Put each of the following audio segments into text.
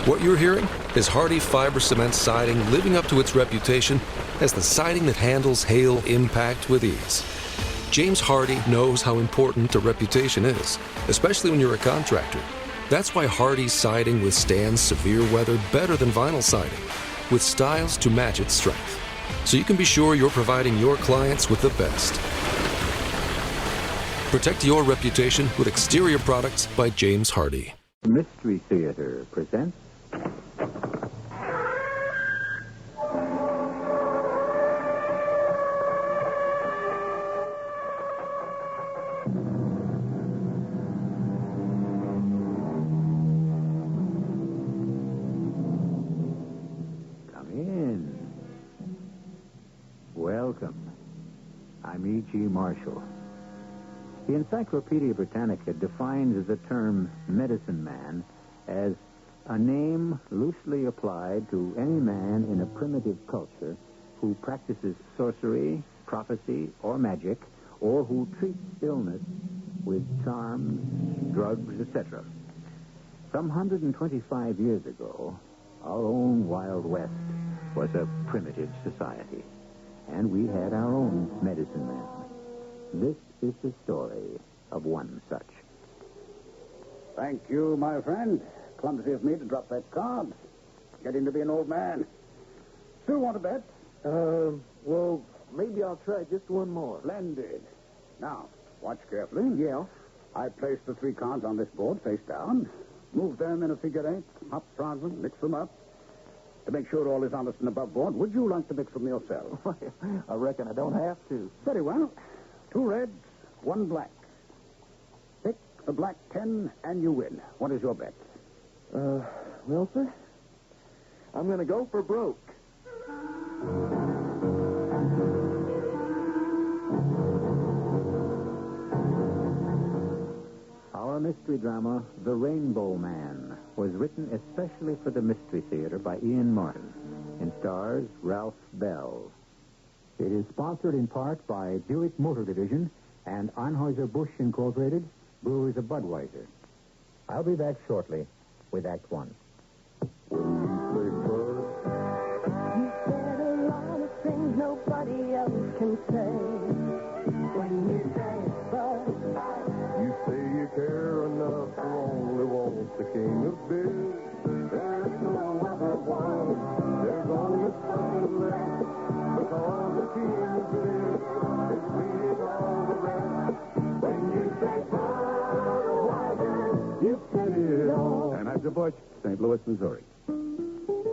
What you're hearing is Hardie Fiber Cement Siding living up to its reputation as the siding that handles hail impact with ease. James Hardie knows how important a reputation is, especially when you're a contractor. That's why Hardie's siding withstands severe weather better than vinyl siding, with styles to match its strength. So you can be sure you're providing your clients with the best. Protect your reputation with exterior products by James Hardie. Mystery Theater presents... Come in. Welcome. I'm E.G. Marshall. The Encyclopedia Britannica defines the term medicine man as a name loosely applied to any man in a primitive culture who practices sorcery, prophecy, or magic, or who treats illness with charms, drugs, etc. Some 125 years ago, our own Wild West was a primitive society, and we had our own medicine man. This is the story of one such. Thank you, my friend. Clumsy of me to drop that card. Getting to be an old man. Still want to bet? Well, maybe I'll try just one more. Splendid. Now, watch carefully. Yeah. I place the 3 cards on this board face down. Move them in a figure 8. Up front them, mix them up. To make sure all is honest and above board, would you like to mix them yourself? I reckon I don't have to. Very well. 2 reds, 1 black. Pick the black 10 and you win. What is your bet? Well, sir, I'm going to go for broke. Our mystery drama, The Rainbow Man, was written especially for the Mystery Theater by Ian Martin and stars Ralph Bell. It is sponsored in part by Buick Motor Division and Anheuser-Busch Incorporated, Brewers of Budweiser. I'll be back shortly with Act One. You said a lot of things nobody else can say. When you say but, You say you care enough to only want the king of beer. There's no other one. There's only something left. Because the king of beer is leading all the rest. When you say Budweiser, you said it all. Anheuser-Busch, St. Louis, Missouri.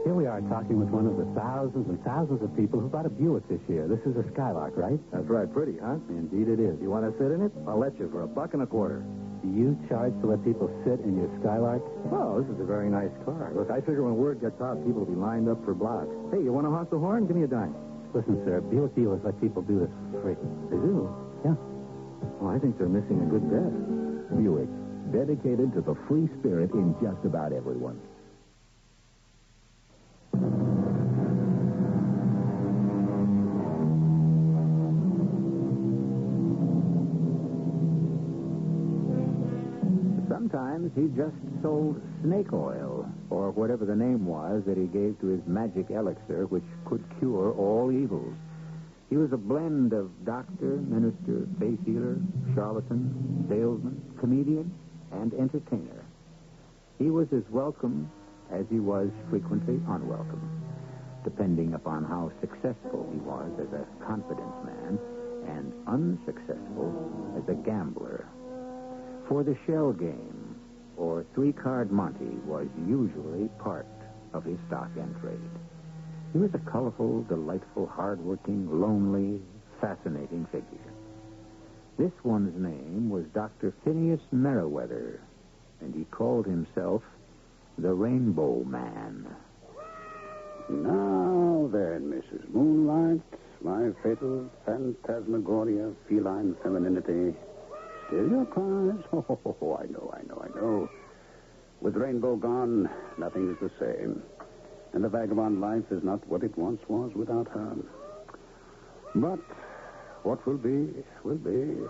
Here we are talking with one of the thousands and thousands of people who bought a Buick this year. This is a Skylark, right? That's right. Pretty, huh? Indeed it is. You want to sit in it? I'll let you for $1.25. Do you charge to let people sit in your Skylark? Well, this is a very nice car. Look, I figure when word gets out, people will be lined up for blocks. Hey, you want to honk the horn? Give me a dime. Listen, sir, Buick dealers let people do this for free. They do? Yeah. Well, I think they're missing a good bet. Buick, dedicated to the free spirit in just about everyone. Sometimes he just sold snake oil, or whatever the name was that he gave to his magic elixir, which could cure all evils. He was a blend of doctor, minister, faith healer, charlatan, salesman, comedian, and entertainer. He was as welcome as he was frequently unwelcome, depending upon how successful he was as a confidence man and unsuccessful as a gambler. For the shell game, or 3-card Monte, was usually part of his stock and trade. He was a colorful, delightful, hard-working, lonely, fascinating figure. This one's name was Dr. Phineas Merriweather, and he called himself the Rainbow Man. Now then, Mrs. Moonlight, my fatal phantasmagoria of feline femininity. Still your cries? Oh, I know. With Rainbow gone, nothing is the same. And the vagabond life is not what it once was without her. But what will be, will be.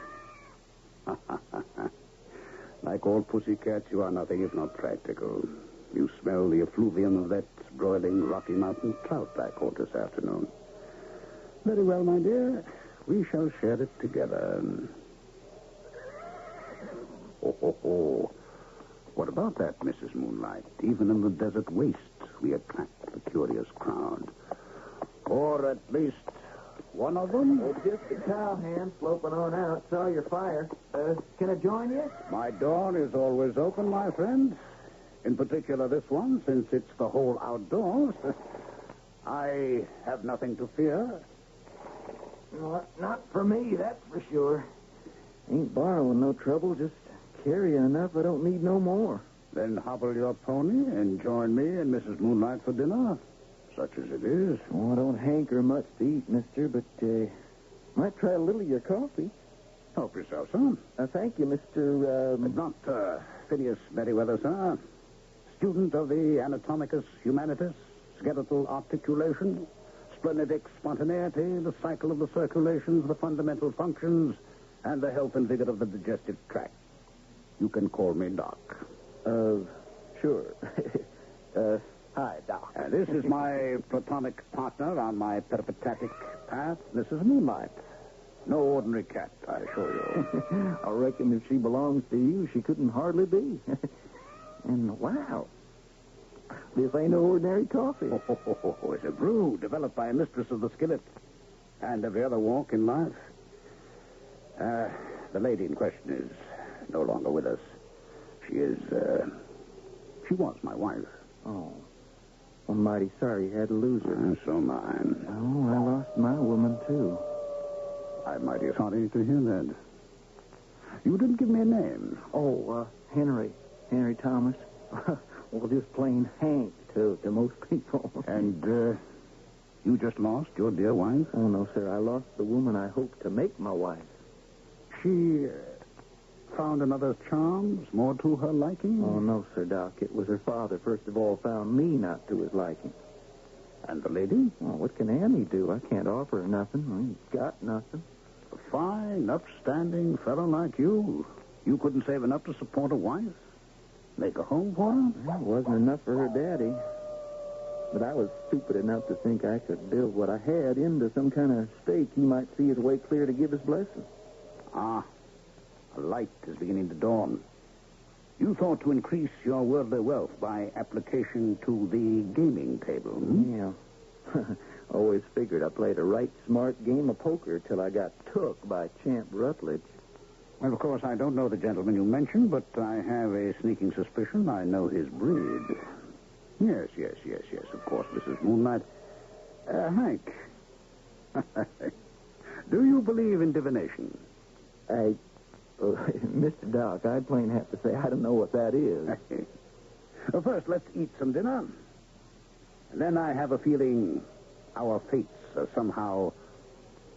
Like all pussycats, you are nothing if not practical. You smell the effluvium of that broiling Rocky Mountain trout I caught this afternoon. Very well, my dear. We shall share it together. Oh, oh, oh. What about that, Mrs. Moonlight? Even in the desert waste, we attract the curious crowd. Or at least one of them? Just a cowhand sloping on out. Saw your fire. Can I join you? My door is always open, my friend. In particular, this one, since it's the whole outdoors. I have nothing to fear. Not for me, that's for sure. Ain't borrowing no trouble, just carrying enough I don't need no more. Then hobble your pony and join me and Mrs. Moonlight for dinner, such as it is. Oh, I don't hanker much to eat, mister, but might try a little of your coffee. Help yourself, son. Thank you, Mr. Not Phineas Merriweather, sir. Student of the Anatomicus Humanitas, skeletal articulation, splenidic spontaneity, the cycle of the circulations, the fundamental functions, and the health and vigor of the digestive tract. You can call me Doc. Sure. Hi, Doc. This is my platonic partner on my peripatetic path, Mrs. Moonlight. No ordinary cat, I assure you. I reckon if she belongs to you, she couldn't hardly be. And wow, this ain't no ordinary coffee. It's a brew developed by a mistress of the skillet and every other walk in life. The lady in question is no longer with us. She was my wife. Oh, I'm mighty sorry you had to lose her. So am I. Oh, I lost my woman, too. I'm mighty sorry to hear that. You didn't give me a name. Oh, Henry Thomas. Well, just plain Hank to most people. And you just lost your dear wife? Oh, no, sir. I lost the woman I hoped to make my wife. She found another's charms more to her liking? Oh, no, sir, Doc. It was her father, first of all, found me not to his liking. And the lady? Well, what can Annie do? I can't offer her nothing. I ain't got nothing. A fine, upstanding fellow like you. You couldn't save enough to support a wife? Make a home for her? Well, it wasn't enough for her daddy. But I was stupid enough to think I could build what I had into some kind of stake he might see his way clear to give his blessing. Ah, a light is beginning to dawn. You thought to increase your worldly wealth by application to the gaming table. Yeah. Always figured I played a right smart game of poker till I got took by Champ Rutledge. Well, of course, I don't know the gentleman you mentioned, but I have a sneaking suspicion I know his breed. Yes, of course, Mrs. Moonlight. Hank, do you believe in divination? Mr. Doc, I'd plain have to say I don't know what that is. Well, first, let's eat some dinner. And then I have a feeling our fates are somehow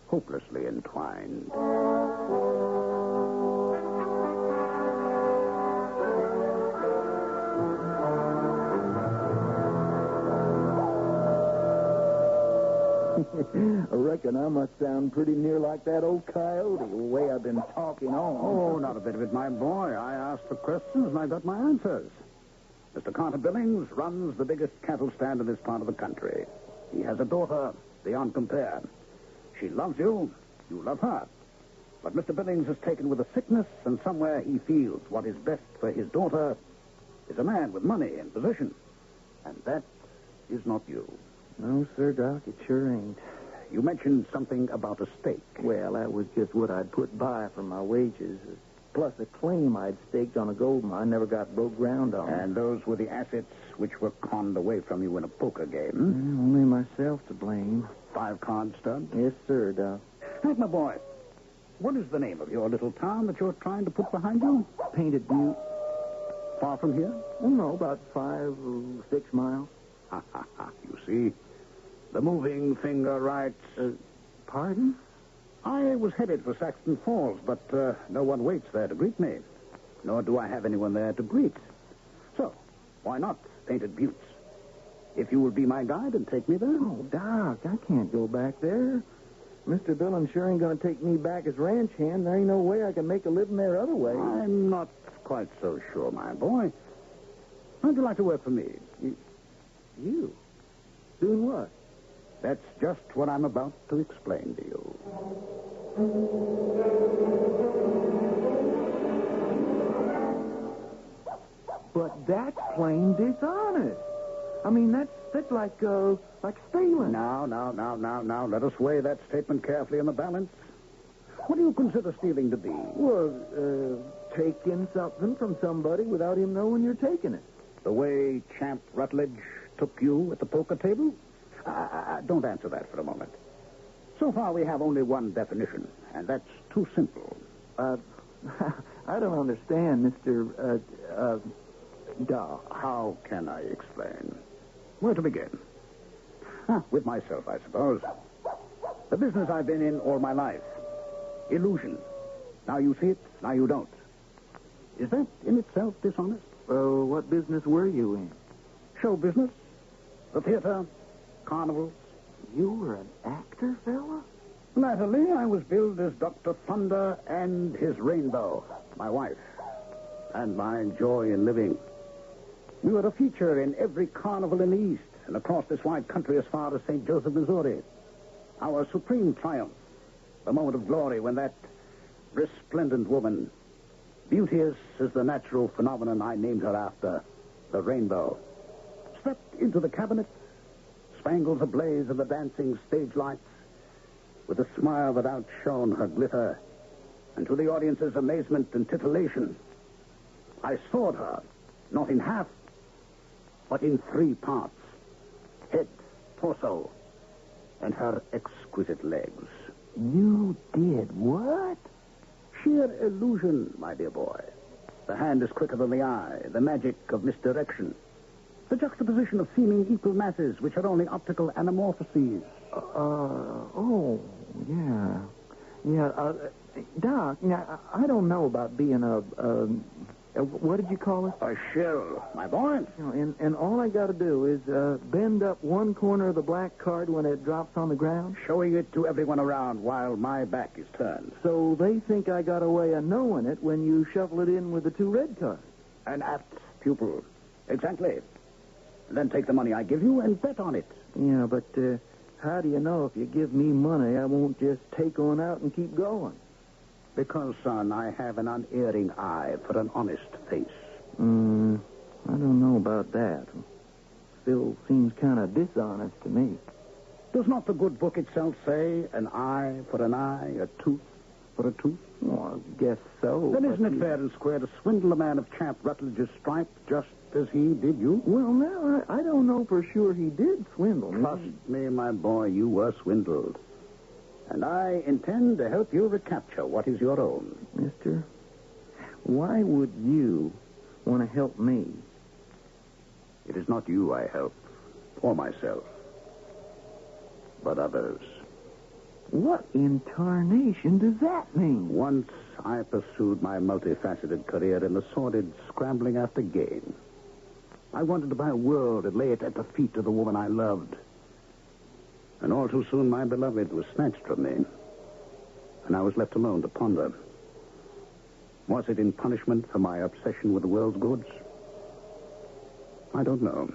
hopelessly entwined. I reckon I must sound pretty near like that old coyote, the way I've been talking on. Oh, not a bit of it, my boy. I asked the questions and I got my answers. Mr. Carter Billings runs the biggest cattle stand in this part of the country. He has a daughter beyond compare. She loves you. You love her. But Mr. Billings is taken with a sickness, and somewhere he feels what is best for his daughter is a man with money and position. And that is not you. No, sir, Doc, it sure ain't. You mentioned something about a stake. Well, that was just what I'd put by for my wages, plus a claim I'd staked on a gold mine never got broke ground on. And those were the assets which were conned away from you in a poker game. Only myself to blame. 5-card stud? Yes, sir, Doc. Hank, my boy, what is the name of your little town that you're trying to put behind you? Painted Butte. Far from here? Oh, no, about 5 or 6 miles. You see, the moving finger writes... Pardon? I was headed for Saxton Falls, but no one waits there to greet me. Nor do I have anyone there to greet. So, why not Painted Buttes? If you will be my guide and take me there. Oh, Doc, I can't go back there. Mr. Billings sure ain't going to take me back as ranch hand. There ain't no way I can make a living there other way. I'm not quite so sure, my boy. How'd you like to work for me? You? Doing what? That's just what I'm about to explain to you. But that's plain dishonest. I mean, that's like stealing. Now. Let us weigh that statement carefully in the balance. What do you consider stealing to be? Well, taking something from somebody without him knowing you're taking it. The way Champ Rutledge took you at the poker table? Don't answer that for a moment. So far, we have only one definition, and that's too simple. I don't understand, Mr. Doc. How can I explain? Where to begin? With myself, I suppose. The business I've been in all my life. Illusion. Now you see it, now you don't. Is that in itself dishonest? Well, what business were you in? Show business. The theater. Carnivals. You were an actor, fella? Latterly, I was billed as Dr. Thunder and his Rainbow, my wife, and my joy in living. We were a feature in every carnival in the East and across this wide country as far as St. Joseph, Missouri. Our supreme triumph, the moment of glory when that resplendent woman, beauteous as the natural phenomenon I named her after, the Rainbow, stepped into the cabinet, spangles ablaze in the dancing stage lights, with a smile that outshone her glitter, and to the audience's amazement and titillation, I sawed her, not in half, but in 3 parts: head, torso, and her exquisite legs. You did what? Sheer illusion, my dear boy. The hand is quicker than the eye, the magic of misdirection. The juxtaposition of seeming equal masses, which are only optical anamorphoses. Yeah. Yeah, Doc, now, I don't know about being what did you call it? A shell, my boy. You know, and all I got to do is bend up one corner of the black card when it drops on the ground. Showing it to everyone around while my back is turned. So they think I got a way of knowing it when you shuffle it in with the 2 red cards. An apt pupil. Exactly. Then take the money I give you and bet on it. Yeah, but how do you know if you give me money, I won't just take on out and keep going? Because, son, I have an unerring eye for an honest face. I don't know about that. Still seems kind of dishonest to me. Does not the good book itself say an eye for an eye, a tooth for a tooth? Well, I guess so. Then isn't it fair and square to swindle a man of Champ Rutledge's stripe just as he did you? Well, now, I don't know for sure he did swindle me. Trust me, my boy, you were swindled. And I intend to help you recapture what is your own. Mister, why would you want to help me? It is not you I help, or myself, but others. What in tarnation does that mean? Once I pursued my multifaceted career in the sordid scrambling after gain. I wanted to buy a world and lay it at the feet of the woman I loved. And all too soon, my beloved was snatched from me. And I was left alone to ponder. Was it in punishment for my obsession with the world's goods? I don't know.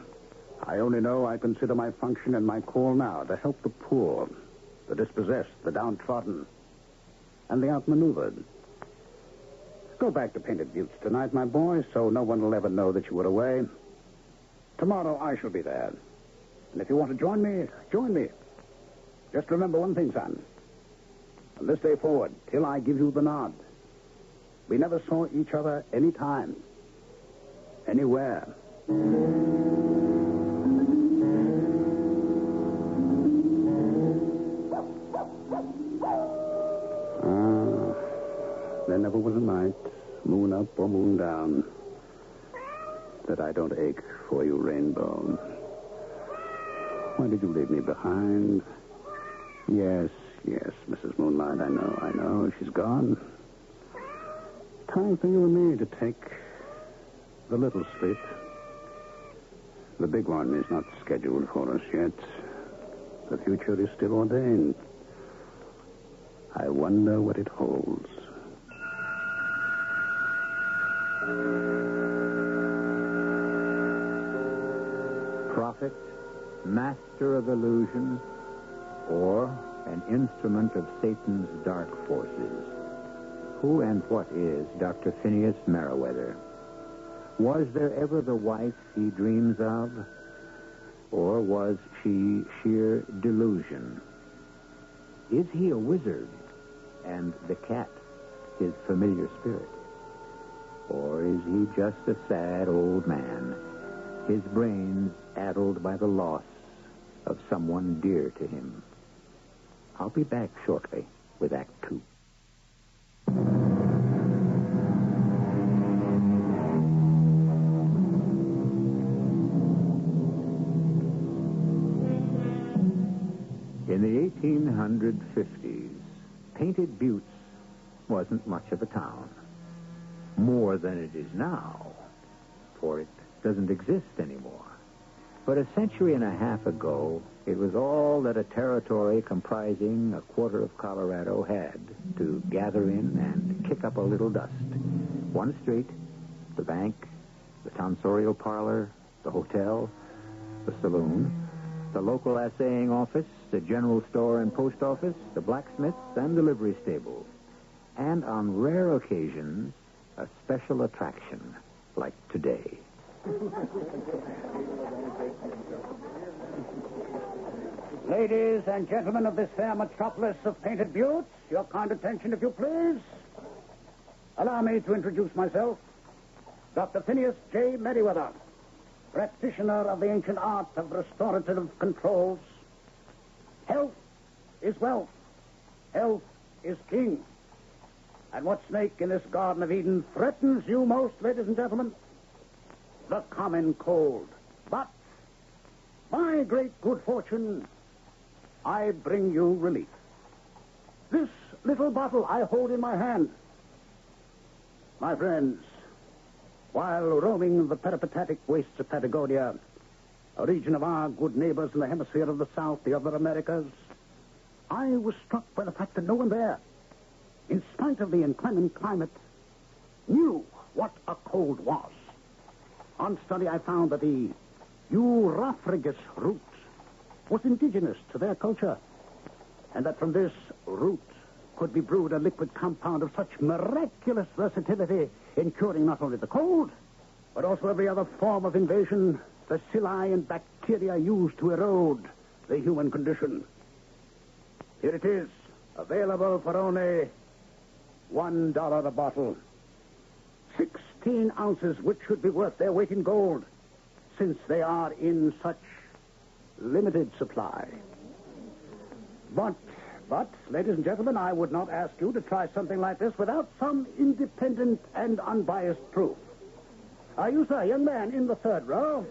I only know I consider my function and my call now to help the poor, the dispossessed, the downtrodden, and the outmaneuvered. Go back to Painted Buttes tonight, my boy, so no one will ever know that you were away. Tomorrow I shall be there. And if you want to join me, join me. Just remember one thing, son. From this day forward, till I give you the nod, we never saw each other any time, anywhere. There never was a night, moon up or moon down, that I don't ache for you, Rainbow. Why did you leave me behind? Yes, Mrs. Moonlight, I know. She's gone. Time for you and me to take the little sleep. The big one is not scheduled for us yet. The future is still ordained. I wonder what it holds. prophet, master of illusion, or an instrument of Satan's dark forces? Who and what is Dr. Phineas Merriweather? Was there ever the wife he dreams of? Or was she sheer delusion? Is he a wizard and the cat his familiar spirit? Or is he just a sad old man, his brains addled by the loss of someone dear to him? I'll be back shortly with Act Two. In the 1850s, Painted Buttes wasn't much of a town. More than it is now, for it doesn't exist anymore. But a century and a half ago, it was all that a territory comprising a quarter of Colorado had to gather in and kick up a little dust. One street, the bank, the tonsorial parlor, the hotel, the saloon, the local assaying office, the general store and post office, the blacksmiths and the livery stable. And on rare occasions, a special attraction like today. Ladies and gentlemen of this fair metropolis of Painted Buttes, your kind attention, if you please. Allow me to introduce myself, Dr. Phineas J. Merriweather, practitioner of the ancient art of restorative controls. Health is wealth. Health is king. And what snake in this Garden of Eden threatens you most, ladies and gentlemen? The common cold. But, by great good fortune, I bring you relief. This little bottle I hold in my hand. My friends, while roaming the peripatetic wastes of Patagonia, a region of our good neighbors in the hemisphere of the South, the other Americas, I was struck by the fact that no one there, in spite of the inclement climate, knew what a cold was. On study, I found that the Europhragis root was indigenous to their culture, and that from this root could be brewed a liquid compound of such miraculous versatility in curing not only the cold, but also every other form of invasion, bacilli and bacteria used to erode the human condition. Here it is, available for only $1 a bottle. 16 ounces, which should be worth their weight in gold, since they are in such limited supply. But, ladies and gentlemen, I would not ask you to try something like this without some independent and unbiased proof. Are you, sir, young man, in the third row?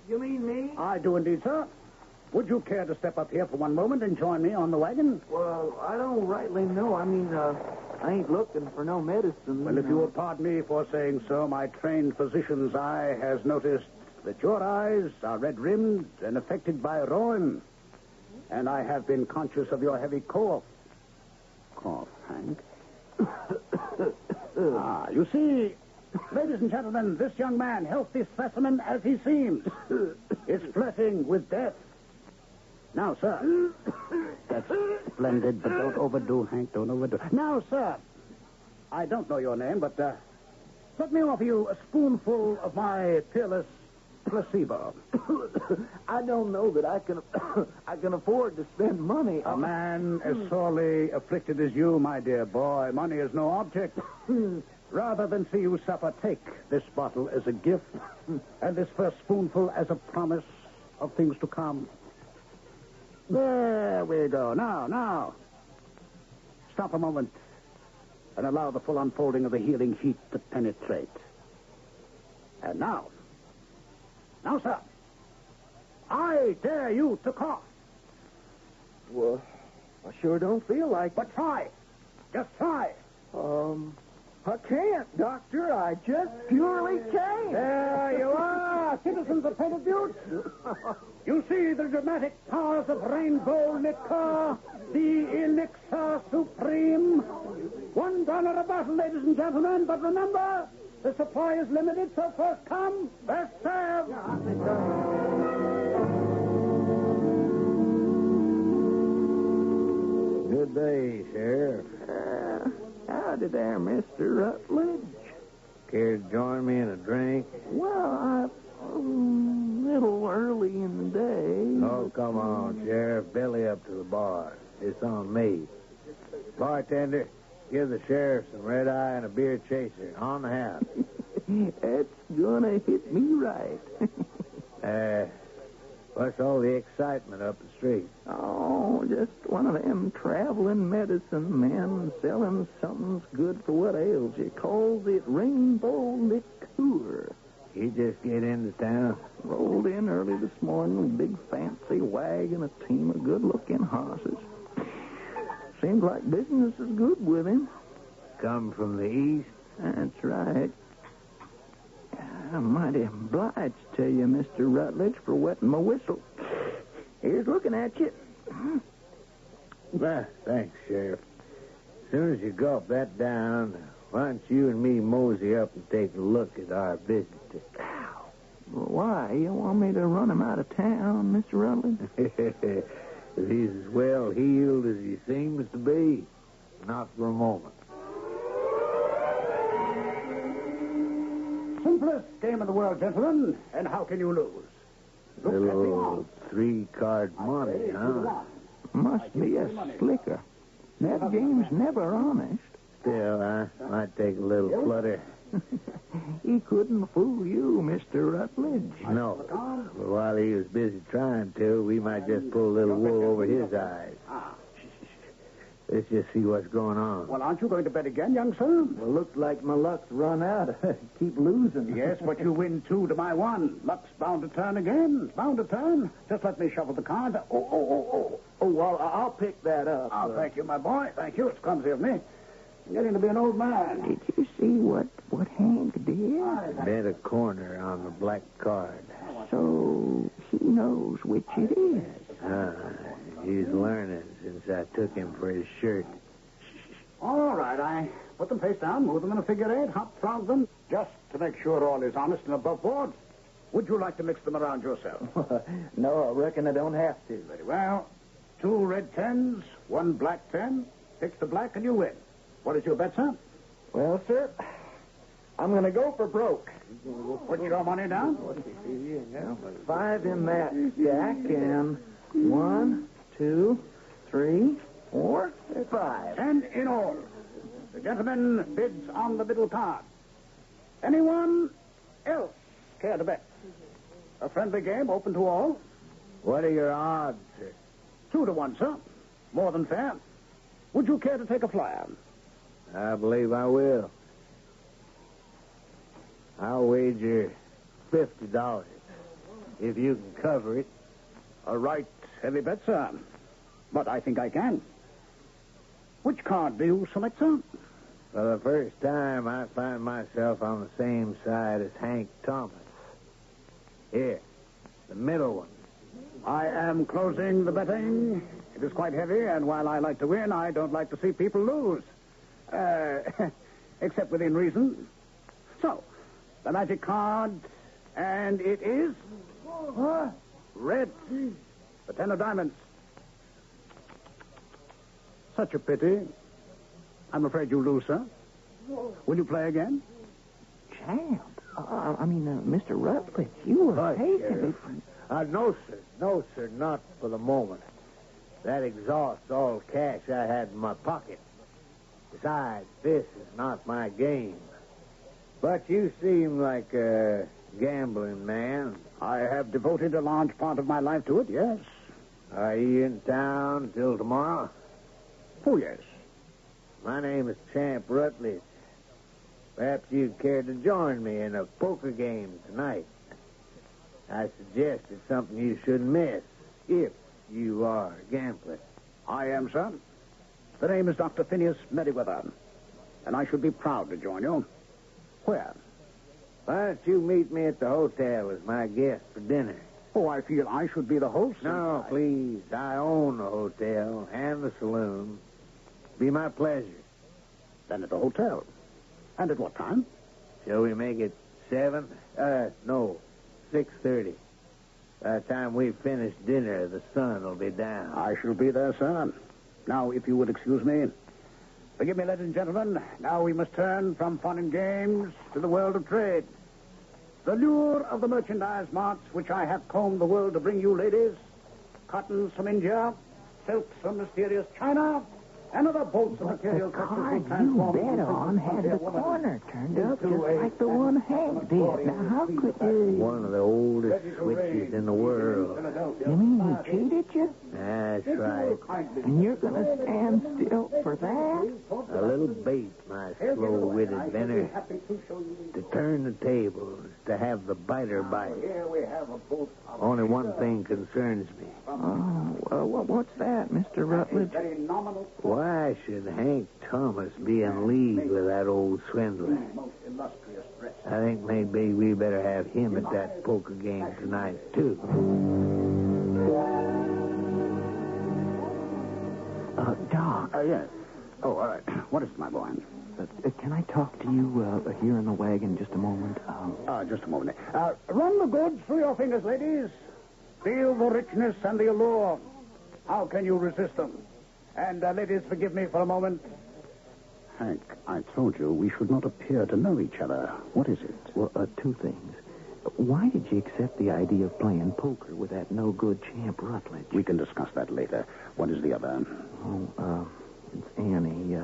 You mean me? I do indeed, sir. Would you care to step up here for one moment and join me on the wagon? Well, I don't rightly know. I ain't looking for no medicine. Well, if you will pardon me for saying so, my trained physician's eye has noticed that your eyes are red-rimmed and affected by rheum. And I have been conscious of your heavy cough. Cough, Hank. You see, ladies and gentlemen, this young man, healthy specimen as he seems, is flirting with death. Now, sir. That's splendid, but don't overdo, Hank. Don't overdo. Now, sir, I don't know your name, but let me offer you a spoonful of my peerless placebo. I don't know that I can afford to spend money. A man as sorely afflicted as you, my dear boy, money is no object. Rather than see you suffer, take this bottle as a gift, and this first spoonful as a promise of things to come. There we go. Now. Stop a moment and allow the full unfolding of the healing heat to penetrate. And now, sir, I dare you to cough. Well, I sure don't feel like it. But try. Just try. I can't, Doctor. I just purely can't. There you are, citizens of Painted Buttes. You see the dramatic powers of rainbow liquor, the elixir supreme. $1 a bottle, ladies and gentlemen. But remember, the supply is limited, so first come, first serve. day, Sheriff. Howdy there, Mr. Rutledge. Care to join me in a drink? Well, a little early in the day. Oh, come on, Sheriff. Belly up to the bar. It's on me. Bartender, give the sheriff some red eye and a beer chaser. On the house. That's gonna hit me right. What's all the excitement up the street? Oh, just one of them traveling medicine men selling something's good for what ails you. Calls it rainbow liqueur. You just get into town? Rolled in early this morning with a big fancy wagon, a team of good-looking horses. Seems like business is good with him. Come from the east? That's right. I'm mighty obliged to you, Mr. Rutledge, for wetting my whistle. Here's looking at you. Well, thanks, Sheriff. As soon as you gulp that down, why don't you and me mosey up and take a look at our visitor? Why? You want me to run him out of town, Mr. Rutledge? If he's as well healed as he seems to be, not for a moment. Simplest game in the world, gentlemen. And how can you lose? Look at the Little odds. 3-card money, huh? Must be a slicker. That game's never honest. Still, I might take a little flutter. He couldn't fool you, Mr. Rutledge. No. But while he was busy trying to, we might just pull a little wool over his eyes. Let's just see what's going on. Well, aren't you going to bet again, young sir? Well, looks like my luck's run out. Keep losing. Yes, but you win 2 to my 1. Luck's bound to turn again. Bound to turn. Just let me shuffle the cards. Oh. Oh, well, I'll pick that up. Oh, thank you, my boy. Thank you. It's clumsy of me. I'm getting to be an old man. Did you see what Hank did? Bet a corner on the black card. So he knows which it is. He's learning since I took him for his shirt. All right, I put them face down, move them in a figure 8, hop frog them, just to make sure all is honest and above board. Would you like to mix them around yourself? No, I reckon I don't have to. Very well. 2 red 10s, 1 black 10. Fix the black and you win. What is your bet, sir? Well, sir, I'm going to go for broke. Put your money down. 5 in that stack, and 1, 2, 3, 4, 5. 10 in all. The gentleman bids on the middle card. Anyone else care to bet? A friendly game open to all. What are your odds, sir? 2 to 1, sir. More than fair. Would you care to take a flyer? I believe I will. I'll wager $50 if you can cover it. A right heavy bet, sir. But I think I can. Which card do you select, sir? For the first time, I find myself on the same side as Hank Thomas. Here, the middle one. I am closing the betting. It is quite heavy, and while I like to win, I don't like to see people lose. Except within reason. So, the magic card, and it is... red. The 10 of diamonds. Such a pity. I'm afraid you lose, sir. Will you play again? Champ. Mr. Rutledge, you were taking it. No, sir, not for the moment. That exhausts all cash I had in my pocket. Besides, this is not my game. But you seem like a gambling man. I have devoted a large part of my life to it, yes. Are you in town till tomorrow? Oh, yes. My name is Champ Rutledge. Perhaps you'd care to join me in a poker game tonight. I suggest it's something you shouldn't miss, if you are a gambler. I am, sir. The name is Dr. Phineas Merriweather, and I should be proud to join you. Where? Why don't you meet me at the hotel as my guest for dinner? Oh, I feel I should be the host. No, please. I own the hotel and the saloon. Be my pleasure. Then at the hotel. And at what time? Shall we make it 7? No, 6:30. By the time we've finished dinner, the sun will be down. I shall be there, sir. Now, if you would excuse me. Forgive me, ladies and gentlemen. Now we must turn from fun and games to the world of trade. The lure of the merchandise marts which I have combed the world to bring you, ladies. Cottons from India, silks from mysterious China, and other bolts of material The card you bet on had the corner turned up just like the one Hank did. Now, how could you... One of the oldest switches in the world. You mean he cheated you? That's right. And you're going to stand still for that? A little bait, my slow-witted Venner. To turn the tables, to have the biter bite. Only one thing concerns me. Oh, well, what's that, Mr. Rutledge? Why should Hank Thomas be in league with that old swindler? I think maybe we better have him at that poker game tonight, too. Doc. Yes. Oh, all right. What is it, my boy? Can I talk to you here in the wagon just a moment? Just a moment. Run the goods through your fingers, ladies. Feel the richness and the allure. How can you resist them? And, ladies, forgive me for a moment. Hank, I told you we should not appear to know each other. What is it? Well, two things. Why did you accept the idea of playing poker with that no-good champ Rutledge? We can discuss that later. What is the other? Oh, it's Annie.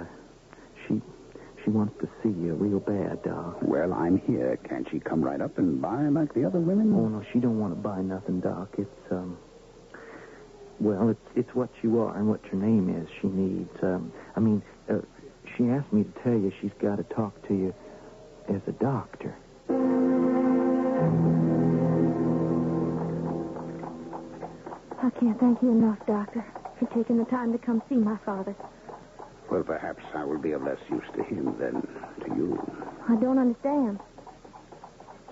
She wants to see you real bad, Doc. Well, I'm here. Can't she come right up and buy like the other women? Oh, no, she don't want to buy nothing, Doc. It's what you are and what your name is she needs. She asked me to tell you she's got to talk to you as a doctor. I can't thank you enough, Doctor, for taking the time to come see my father. Well, perhaps I will be of less use to him than to you. I don't understand.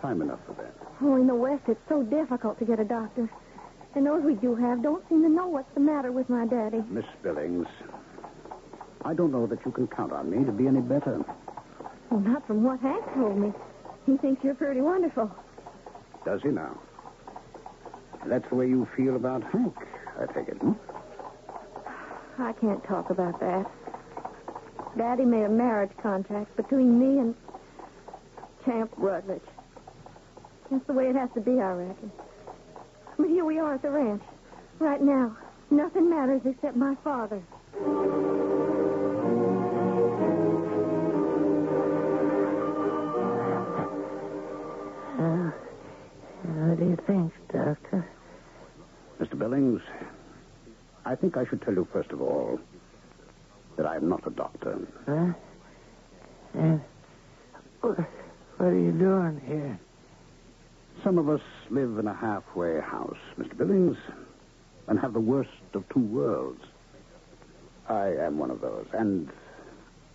Time enough for that. Oh, in the West, it's so difficult to get a doctor. And those we do have don't seem to know what's the matter with my daddy. Miss Billings, I don't know that you can count on me to be any better. Well, not from what Hank told me. He thinks you're pretty wonderful. Does he now? That's the way you feel about Hank, I take it, hmm? I can't talk about that. Daddy made a marriage contract between me and Champ Rutledge. That's the way it has to be, I reckon. But here we are at the ranch. Right now, nothing matters except my father. What do you think, Doctor? Mr. Billings, I think I should tell you, first of all, that I am not a doctor. Huh? And what are you doing here? Some of us live in a halfway house, Mr. Billings, and have the worst of two worlds. I am one of those, and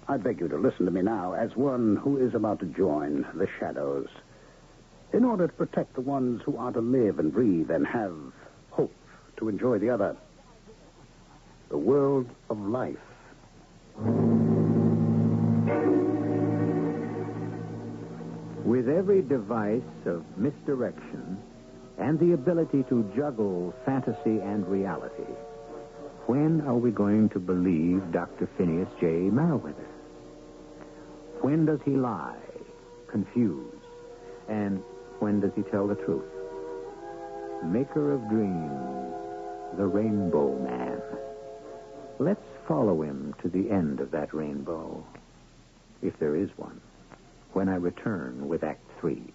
I beg you to listen to me now as one who is about to join the shadows in order to protect the ones who are to live and breathe and have hope to enjoy the other. The world of life. With every device of misdirection and the ability to juggle fantasy and reality, when are we going to believe Dr. Phineas J. Merriweather? When does he lie, confuse, and when does he tell the truth? Maker of dreams, the Rainbow Man. Let's follow him to the end of that rainbow, if there is one, when I return with Act 3.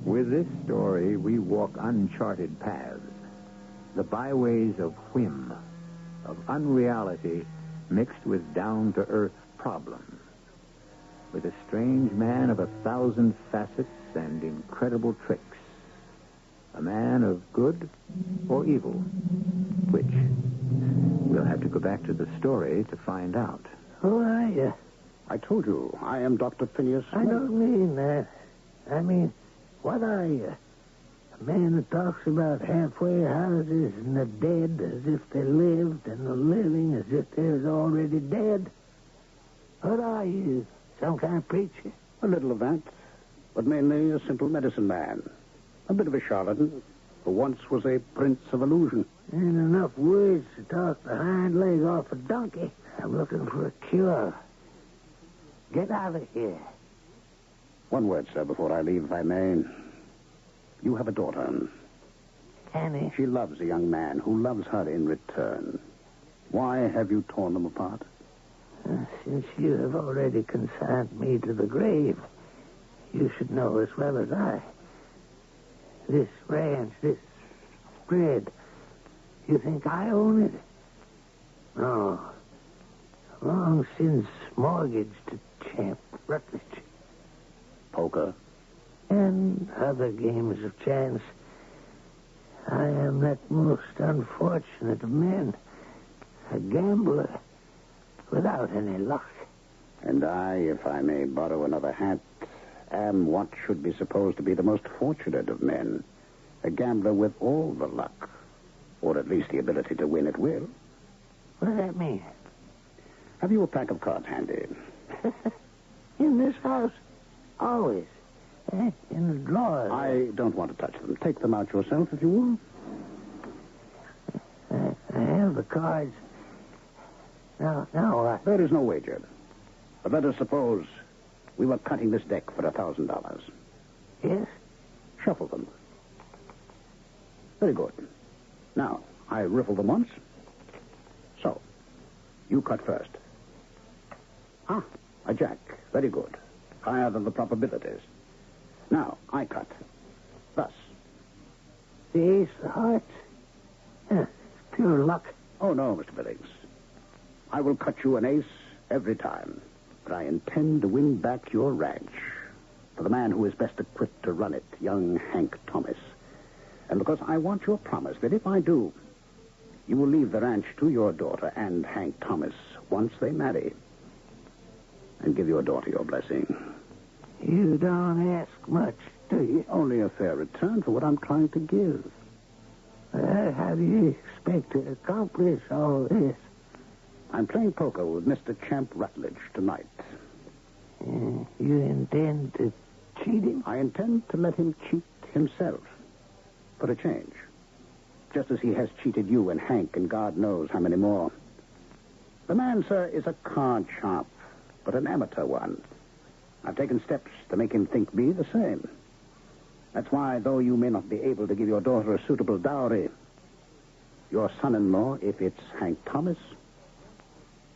With this story, we walk uncharted paths, the byways of whim, of unreality mixed with down-to-earth problems, with a strange man of 1,000 facets and incredible tricks, a man of good or evil, which we'll have to go back to the story to find out. Who are you? I told you, I am Dr. Phineas. I don't mean that. I mean, what are you? A man that talks about halfway houses and the dead as if they lived and the living as if they was already dead? What are you? Some kind of preacher? A little of that, but mainly a simple medicine man. A bit of a charlatan, who once was a prince of illusion. Ain't enough words to talk the hind leg off a donkey. I'm looking for a cure. Get out of here. One word, sir, before I leave, if I may. You have a daughter. Annie. She loves a young man who loves her in return. Why have you torn them apart? Since you have already consigned me to the grave, you should know as well as I. This ranch, this spread, you think I own it? No. Long since mortgaged to Champ Rutledge. Poker? And other games of chance. I am that most unfortunate of men. A gambler without any luck. And I, if I may borrow another hat, am what should be supposed to be the most fortunate of men. A gambler with all the luck. Or at least the ability to win at will. What does that mean? Have you a pack of cards handy? In this house, always. In the drawers. I don't want to touch them. Take them out yourself, if you will. I have the cards. Now what? There is no wager. But let us suppose we were cutting this deck for $1,000. Yes? Shuffle them. Very good. Now, I riffle them once. So, you cut first. Ah, a jack. Very good. Higher than the probabilities. Now, I cut. Thus. The ace of hearts? It's pure luck. Oh, no, Mr. Billings. I will cut you an ace every time. But I intend to win back your ranch for the man who is best equipped to run it, young Hank Thomas. And because I want your promise that if I do, you will leave the ranch to your daughter and Hank Thomas once they marry. And give your daughter your blessing. You don't ask much, do you? Only a fair return for what I'm trying to give. How do you expect to accomplish all this? I'm playing poker with Mr. Champ Rutledge tonight. You intend to cheat him? I intend to let him cheat himself for a change. Just as he has cheated you and Hank and God knows how many more. The man, sir, is a card sharp, but an amateur one. I've taken steps to make him think me the same. That's why, though you may not be able to give your daughter a suitable dowry, your son-in-law, if it's Hank Thomas,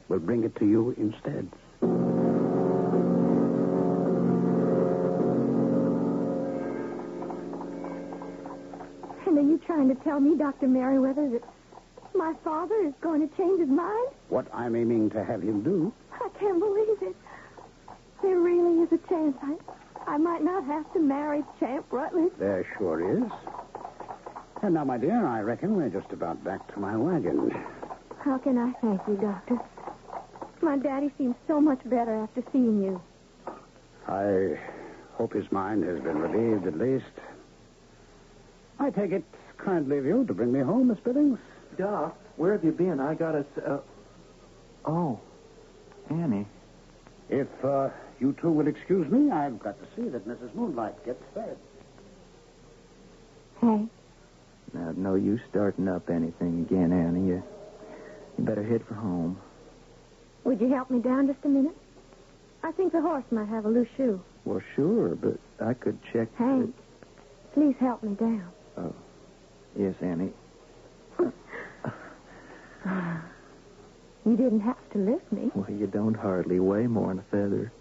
will bring it to you instead. And are you trying to tell me, Dr. Merriweather, that my father is going to change his mind? What I'm aiming to have him do. I can't believe it. There really is a chance I might not have to marry Champ Rutledge. There sure is. And now, my dear, I reckon we're just about back to my wagon. How can I thank you, Doctor? My daddy seems so much better after seeing you. I hope his mind has been relieved at least. I take it kindly of you to bring me home, Miss Billings. Doc, where have you been? I got a... Oh, Annie. If you two will excuse me, I've got to see that Mrs. Moonlight gets fed. Hey? Now, no use starting up anything again, Annie. You better head for home. Would you help me down just a minute? I think the horse might have a loose shoe. Well, sure, but I could check... Hank, please help me down. Oh, yes, Annie. You didn't have to lift me. Well, you don't hardly weigh more than a feather.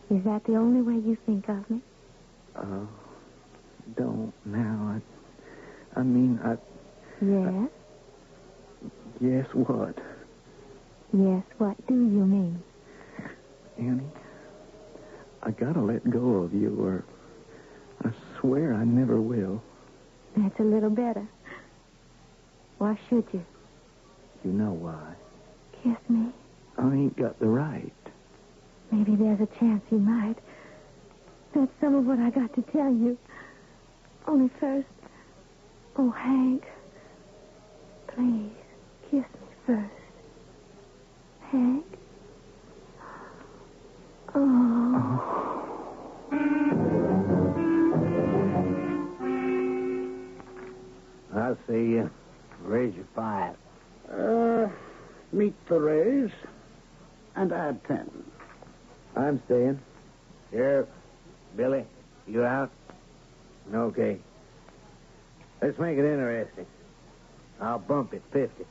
Is that the only way you think of me? Don't now. I mean, Yes? Yes, what? Yes, what do you mean? Annie, I gotta let go of you, or I swear I never will. That's a little better. Why should you? You know why. Kiss me. I ain't got the right. Maybe there's a chance you might. That's some of what I got to tell you. Only first... Oh, Hank. Please, kiss me first. Hank? Raise you 5. Meet the raise and add 10. I'm staying. Sheriff, Billy, you out? Okay. Let's make it interesting. I'll bump it 50.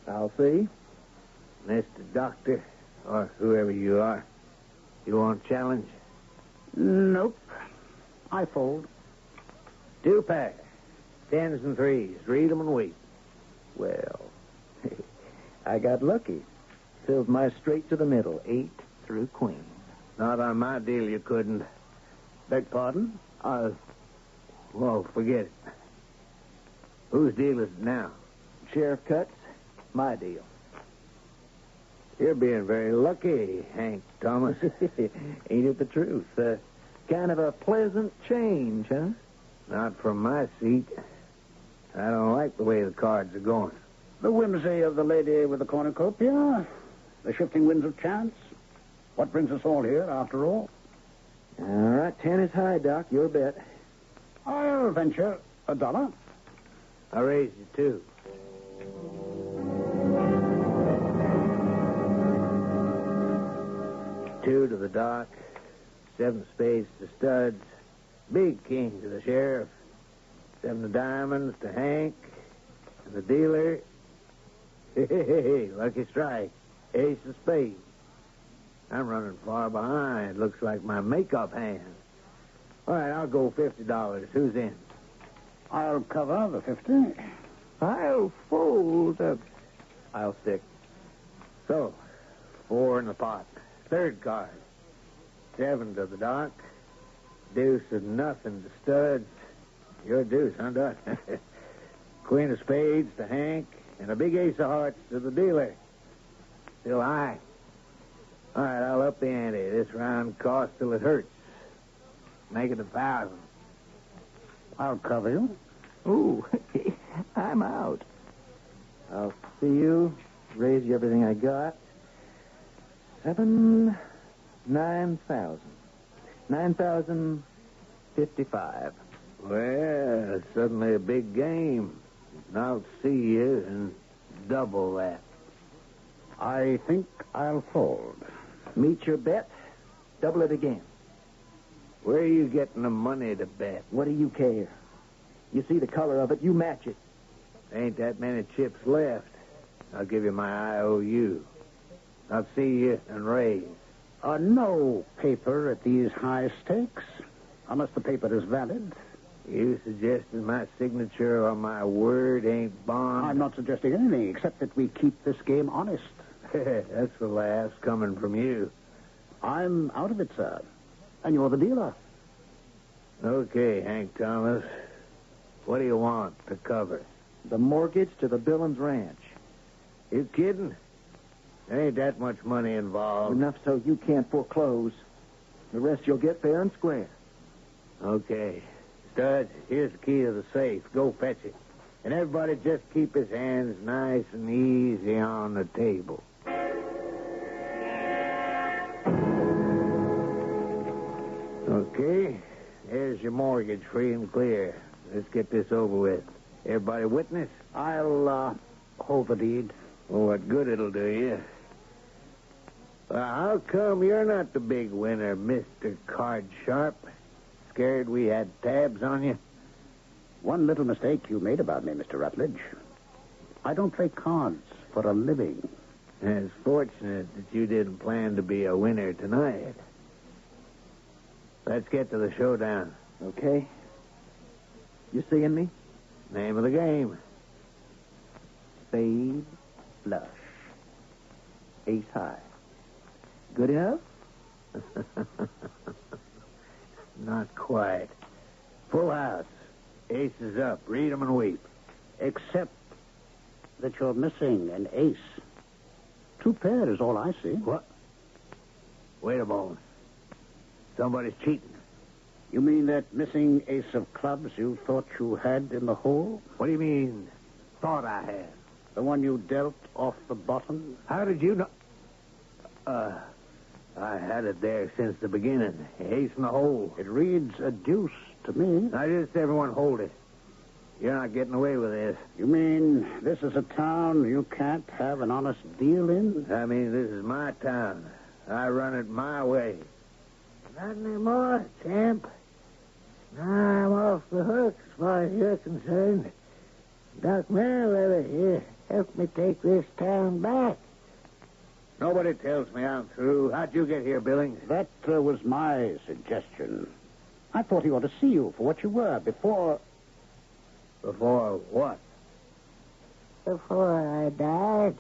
I'll see. Mr. Doctor, or whoever you are, you want challenge? Nope. I fold. 2 pair. 10s and 3s. Read them and weep. Well, I got lucky. Filled my straight to the middle. 8 through queen. Not on my deal you couldn't. Beg pardon? Well, forget it. Whose deal is it now? Sheriff Cuts, my deal. You're being very lucky, Hank Thomas. Ain't it the truth? Kind of a pleasant change, huh? Not from my seat. I don't like the way the cards are going. The whimsy of the lady with the cornucopia, the shifting winds of chance. What brings us all here, after all? All right, 10 is high, Doc. Your bet. I'll venture $1. I raised you 2. Two to the doc, 7 spades to studs, big king to the sheriff, 7 of diamonds to Hank, and the dealer, hey, lucky strike, ace of spades. I'm running far behind. Looks like my makeup hand. All right, I'll go $50. Who's in? I'll cover the 50. I'll fold. I'll stick. So, 4 in the pot. Third card. 7 to the doc. Deuce of nothing to studs. Your deuce, huh, Doc? Queen of spades to Hank. And a big ace of hearts to the dealer. Still high. All right, I'll up the ante. This round costs till it hurts. Make it 1,000. I'll cover you. Ooh, I'm out. I'll see you. Raise you everything I got. 9,000. 9,055. Well, it's suddenly a big game. And I'll see you and double that. I think I'll fold. Meet your bet. Double it again. Where are you getting the money to bet? What do you care? You see the color of it, you match it. Ain't that many chips left. I'll give you my IOU. I'll see you and raise. No paper at these high stakes, unless the paper is valid. You suggested my signature on my word ain't bond? I'm not suggesting anything except that we keep this game honest. That's the last coming from you. I'm out of it, sir. And you're the dealer. Okay, Hank Thomas. What do you want to cover? The mortgage to the Billings Ranch. You kidding? There ain't that much money involved. Enough so you can't foreclose. The rest you'll get fair and square. Okay. Studs, here's the key to the safe. Go fetch it. And everybody just keep his hands nice and easy on the table. Okay. There's your mortgage, free and clear. Let's get this over with. Everybody witness? I'll hold the deed. Well, what good it'll do you? How come you're not the big winner, Mr. Card Sharp? Scared we had tabs on you? One little mistake you made about me, Mr. Rutledge. I don't play cards for a living. It's fortunate that you didn't plan to be a winner tonight. Let's get to the showdown. Okay? You seeing me? Name of the game. Spade flush. Ace high. Good enough? Not quite. Full house. Aces up. Read 'em and weep. Except that you're missing an ace. 2 pair is all I see. What? Wait a moment. Somebody's cheating. You mean that missing ace of clubs you thought you had in the hole? What do you mean, thought I had? The one you dealt off the bottom? How did you know? I had it there since the beginning. Ace in the hole. It reads a deuce to me. Now, just everyone hold it. You're not getting away with this. You mean This is a town you can't have an honest deal in? I mean, this is my town. I run it my way. Not anymore, champ. Now I'm off the hook as far as you're concerned. Doc Merriweather here helped me take this town back. Nobody tells me I'm through. How'd you get here, Billings? That was my suggestion. I thought he ought to see you for what you were before... Before what? Before I died.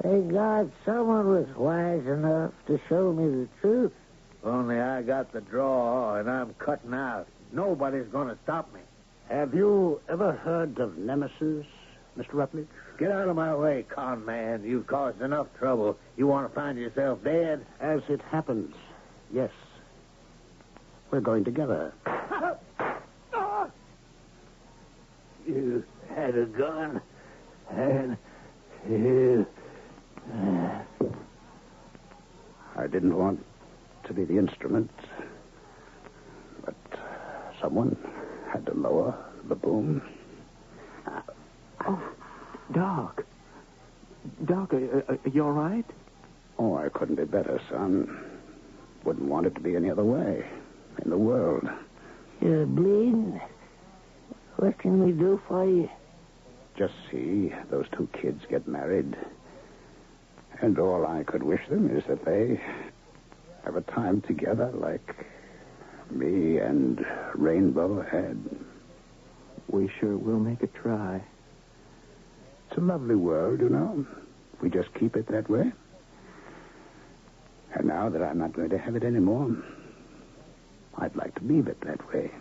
Thank God someone was wise enough to show me the truth. Only I got the draw, and I'm cutting out. Nobody's going to stop me. Have you ever heard of Nemesis, Mr. Rutledge? Get out of my way, con man. You've caused enough trouble. You want to find yourself dead? As it happens, yes. We're going together. You had a gun, and you... I didn't want to be the instrument, but someone had to lower the boom. Oh, Doc. Doc, are you all right? Oh, I couldn't be better, son. Wouldn't want it to be any other way in the world. You're bleeding. What can we do for you? Just see those two kids get married. And all I could wish them is that they have a time together like me and Rainbow had. We sure will make a try. It's a lovely world, you know. We just keep it that way. And now that I'm not going to have it anymore, I'd like to leave it that way.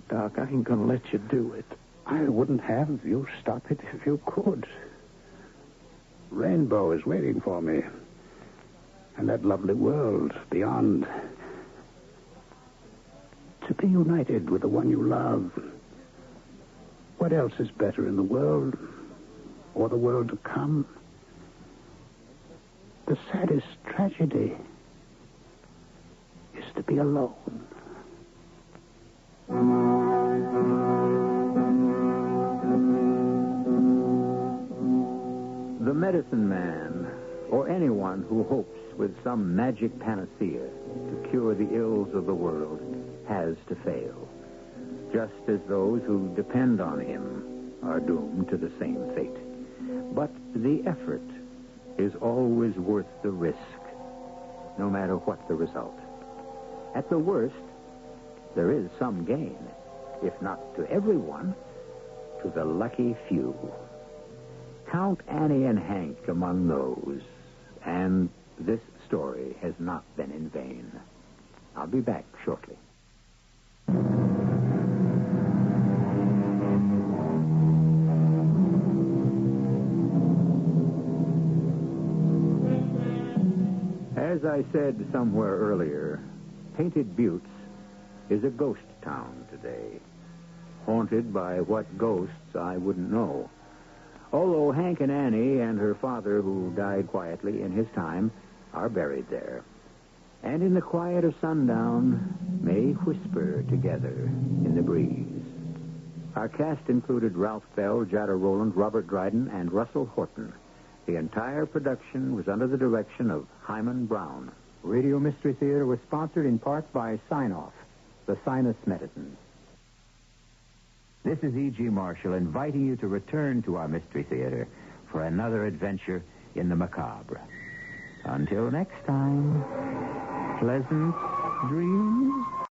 Doc, I ain't gonna let you do it. I wouldn't have you stop it if you could. Rainbow is waiting for me. And that lovely world beyond. To be united with the one you love. What else is better in the world? Or the world to come? The saddest tragedy is to be alone. The medicine man, or anyone who hopes with some magic panacea to cure the ills of the world, has to fail. Just as those who depend on him are doomed to the same fate. But the effort is always worth the risk, no matter what the result. At the worst, there is some gain, if not to everyone, to the lucky few. Count Annie and Hank among those, and this story has not been in vain. I'll be back shortly. As I said somewhere earlier, Painted Buttes is a ghost town today, haunted by what ghosts I wouldn't know. Although Hank and Annie and her father, who died quietly in his time, are buried there. And in the quiet of sundown, may whisper together in the breeze. Our cast included Ralph Bell, Jada Rowland, Robert Dryden, and Russell Horton. The entire production was under the direction of Hyman Brown. Radio Mystery Theater was sponsored in part by Sign-Off, the sinus medicine. This is E.G. Marshall inviting you to return to our Mystery Theater for another adventure in the macabre. Until next time, pleasant dreams.